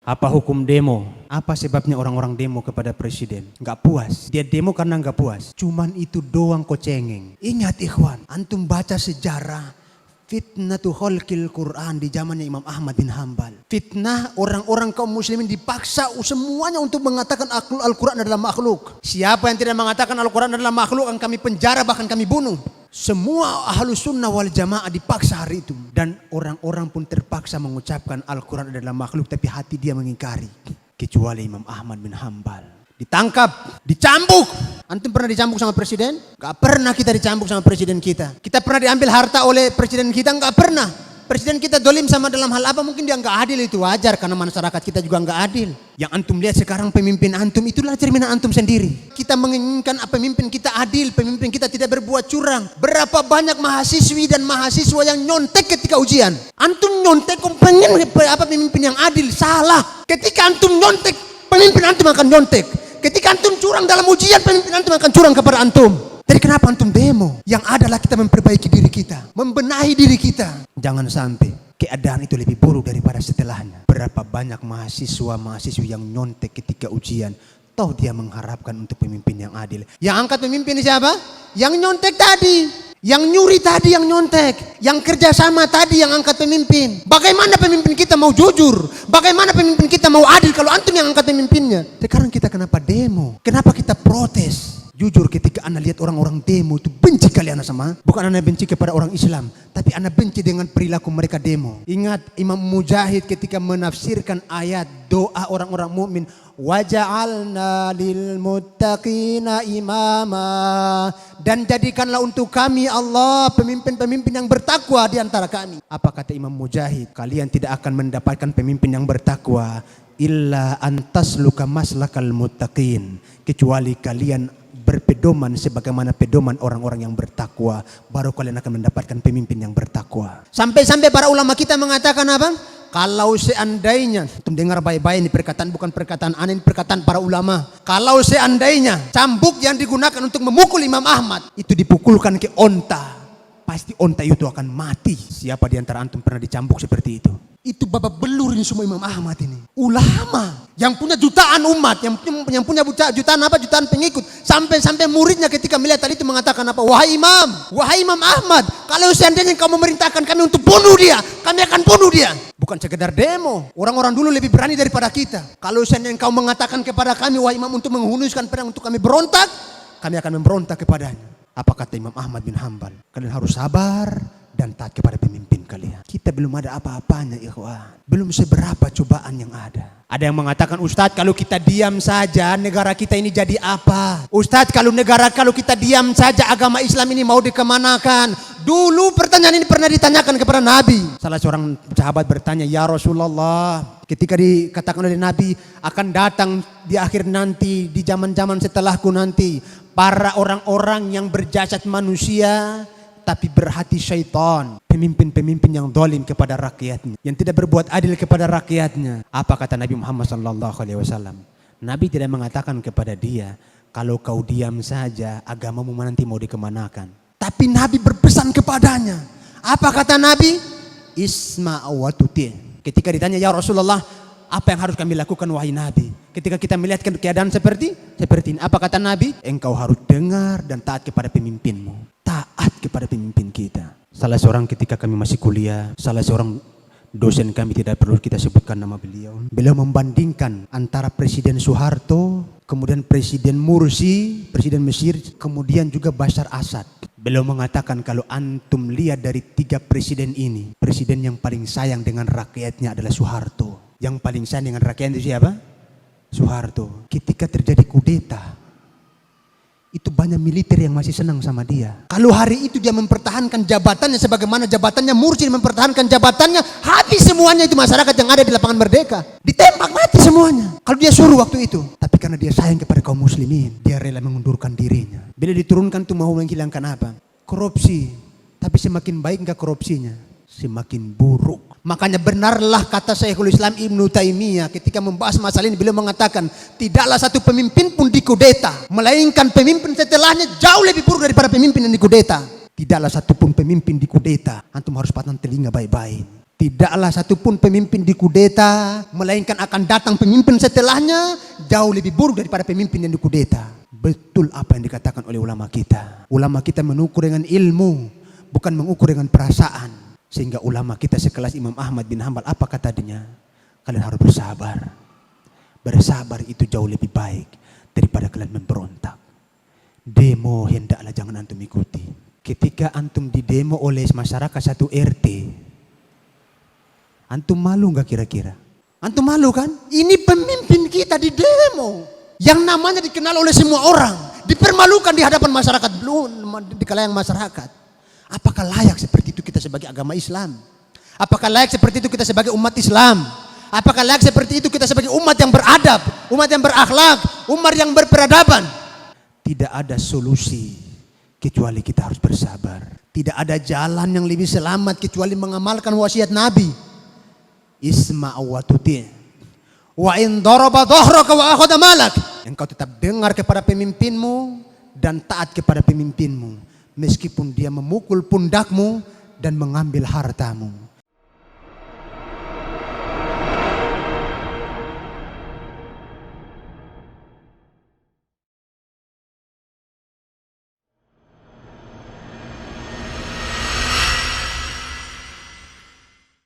Apa hukum demo? Apa sebabnya orang-orang demo kepada presiden? Nggak puas. Dia demo karena nggak puas. Cuman itu doang kok cengeng. Ingat ikhwan, antum baca sejarah fitnatu khalqil Quran di zamannya Imam Ahmad bin Hambal. Fitnah orang-orang kaum muslimin dipaksa semuanya untuk mengatakan Al-Quran adalah makhluk. Siapa yang tidak mengatakan Al-Quran adalah makhluk akan kami penjara, bahkan kami bunuh. Semua ahlus sunnah wal jamaah dipaksa hari itu. Dan orang-orang pun terpaksa mengucapkan Al-Quran adalah makhluk, tapi hati dia mengingkari. Kecuali Imam Ahmad bin Hambal. Ditangkap, dicambuk. Antum pernah dicambuk sama presiden? Gak pernah kita dicambuk sama presiden kita. Kita pernah diambil harta oleh presiden kita? Gak pernah. Presiden kita dolim sama dalam hal apa? Mungkin dia gak adil, itu wajar karena masyarakat kita juga gak adil. Yang antum lihat sekarang pemimpin antum itulah cerminan antum sendiri. Kita menginginkan pemimpin kita adil, pemimpin kita tidak berbuat curang. Berapa banyak mahasiswi dan mahasiswa yang nyontek ketika ujian? Antum nyontek pengen pemimpin yang adil? Salah. Ketika antum nyontek, pemimpin antum akan nyontek. Ketika antum curang dalam ujian, pemimpin antum akan curang kepada antum. Jadi kenapa antum demo? Yang adalah kita memperbaiki diri kita, membenahi diri kita. Jangan sampai keadaan itu lebih buruk daripada setelahnya. Berapa banyak mahasiswa-mahasiswi yang nyontek ketika ujian, toh dia mengharapkan untuk pemimpin yang adil. Yang angkat pemimpin siapa? Yang nyontek tadi. Yang nyuri tadi yang nyontek, yang kerjasama tadi yang angkat pemimpin. Bagaimana pemimpin kita mau jujur? Bagaimana pemimpin kita mau adil kalau antum yang angkat pemimpinnya? Sekarang kita kenapa demo? Kenapa kita protes? Jujur ketika anda lihat orang-orang demo itu benci kali anda sama. Bukan anda benci kepada orang Islam, tapi anda benci dengan perilaku mereka demo. Ingat Imam Mujahid ketika menafsirkan ayat doa orang-orang mukmin, waja'alna lil muttaqina imama, dan jadikanlah untuk kami Allah pemimpin-pemimpin yang bertakwa di antara kami. Apa kata Imam Mujahid? Kalian tidak akan mendapatkan pemimpin yang bertakwa illa antasluka maslakal muttaqin, kecuali kalian berpedoman sebagaimana pedoman orang-orang yang bertakwa, baru kalian akan mendapatkan pemimpin yang bertakwa. Sampai-sampai para ulama kita mengatakan apa? Kalau seandainya, antum dengar baik-baik ini perkataan, bukan perkataan aneh, ini perkataan para ulama. Kalau seandainya cambuk yang digunakan untuk memukul Imam Ahmad itu dipukulkan ke onta, pasti onta itu akan mati. Siapa di antara antum pernah dicambuk seperti itu? Itu babak belur ini semua Imam Ahmad ini. Ulama yang punya jutaan umat, yang punya jutaan pengikut. Sampai muridnya ketika melihat tadi itu mengatakan apa? Wahai Imam Ahmad, kalau seandainya kau memerintahkan kami untuk bunuh dia, kami akan bunuh dia. Bukan sekedar demo. Orang-orang dulu lebih berani daripada kita. Kalau seandainya kau mengatakan kepada kami, wahai Imam, untuk menghunuskan pedang untuk kami berontak, kami akan memberontak kepadanya. Apa kata Imam Ahmad bin Hambal? Kalian harus sabar dan taat kepada pemimpin kalian. Kita belum ada apa-apanya, ikhwan. Belum seberapa cobaan yang ada. Ada yang mengatakan, Ustadz, kalau kita diam saja negara kita ini jadi apa? Ustadz, kalau kita diam saja agama Islam ini mau dikemanakan? Dulu pertanyaan ini pernah ditanyakan kepada Nabi. Salah seorang sahabat bertanya, ya Rasulullah, ketika dikatakan oleh Nabi akan datang di akhir nanti, di zaman-zaman setelahku nanti, para orang-orang yang berjasad manusia tapi berhati syaitan, pemimpin-pemimpin yang zalim kepada rakyatnya, yang tidak berbuat adil kepada rakyatnya. Apa kata Nabi Muhammad SAW? Nabi tidak mengatakan kepada dia, kalau kau diam saja agamamu nanti mau dikemanakan. Tapi Nabi berpesan kepadanya. Apa kata Nabi? Isma' wa tuti'. Ketika ditanya, ya Rasulullah, apa yang harus kami lakukan wahai Nabi? Ketika kita melihat keadaan seperti ini, apa kata Nabi? Engkau harus dengar dan taat kepada pemimpinmu. Taat kepada pemimpin kita. Salah seorang ketika kami masih kuliah, salah seorang dosen kami, tidak perlu kita sebutkan nama beliau. Beliau membandingkan antara Presiden Soeharto, kemudian Presiden Mursi, Presiden Mesir, kemudian juga Bashar Assad. Beliau mengatakan kalau antum lihat dari 3 presiden ini, presiden yang paling sayang dengan rakyatnya adalah Soeharto. Yang paling sayang dengan rakyat itu siapa? Soeharto. Ketika terjadi kudeta, itu banyak militer yang masih senang sama dia. Kalau hari itu dia mempertahankan jabatannya sebagaimana jabatannya Mursi mempertahankan jabatannya, habis semuanya itu masyarakat yang ada di lapangan Merdeka. Ditembak mati semuanya. Kalau dia suruh waktu itu. Tapi karena dia sayang kepada kaum muslimin, dia rela mengundurkan dirinya. Bila diturunkan itu mau menghilangkan apa? Korupsi. Tapi semakin baik enggak korupsinya? Semakin buruk. Makanya benarlah kata Syekhul Islam Ibnu Taimiyah ketika membahas masalah ini, beliau mengatakan tidaklah satu pemimpin pun dikudeta, melainkan pemimpin setelahnya jauh lebih buruk daripada pemimpin yang dikudeta. Tidaklah satu pun pemimpin dikudeta. Antum harus patah telinga baik-baik. Tidaklah satupun pemimpin dikudeta, melainkan akan datang pemimpin setelahnya jauh lebih buruk daripada pemimpin yang dikudeta. Betul apa yang dikatakan oleh ulama kita. Ulama kita mengukur dengan ilmu, bukan mengukur dengan perasaan. Sehingga ulama kita sekelas Imam Ahmad bin Hanbal, apa kata dia? Kalian harus bersabar. Bersabar itu jauh lebih baik daripada kalian memberontak. Demo hendaklah jangan antum ikuti. Ketika antum didemo oleh masyarakat satu RT, antum malu nggak kira-kira? Antum malu kan? Ini pemimpin kita di demo, yang namanya dikenal oleh semua orang, dipermalukan di hadapan masyarakat, belum di kalangan masyarakat. Apakah layak seperti itu kita sebagai agama Islam? Apakah layak seperti itu kita sebagai umat Islam? Apakah layak seperti itu kita sebagai umat yang beradab, umat yang berakhlak, umat yang berperadaban? Tidak ada solusi kecuali kita harus bersabar. Tidak ada jalan yang lebih selamat kecuali mengamalkan wasiat Nabi. Isma' wa tuti' wa in daraba dhahraka wa akhadha malak. Engkau tetap dengar kepada pemimpinmu dan taat kepada pemimpinmu meskipun dia memukul pundakmu dan mengambil hartamu.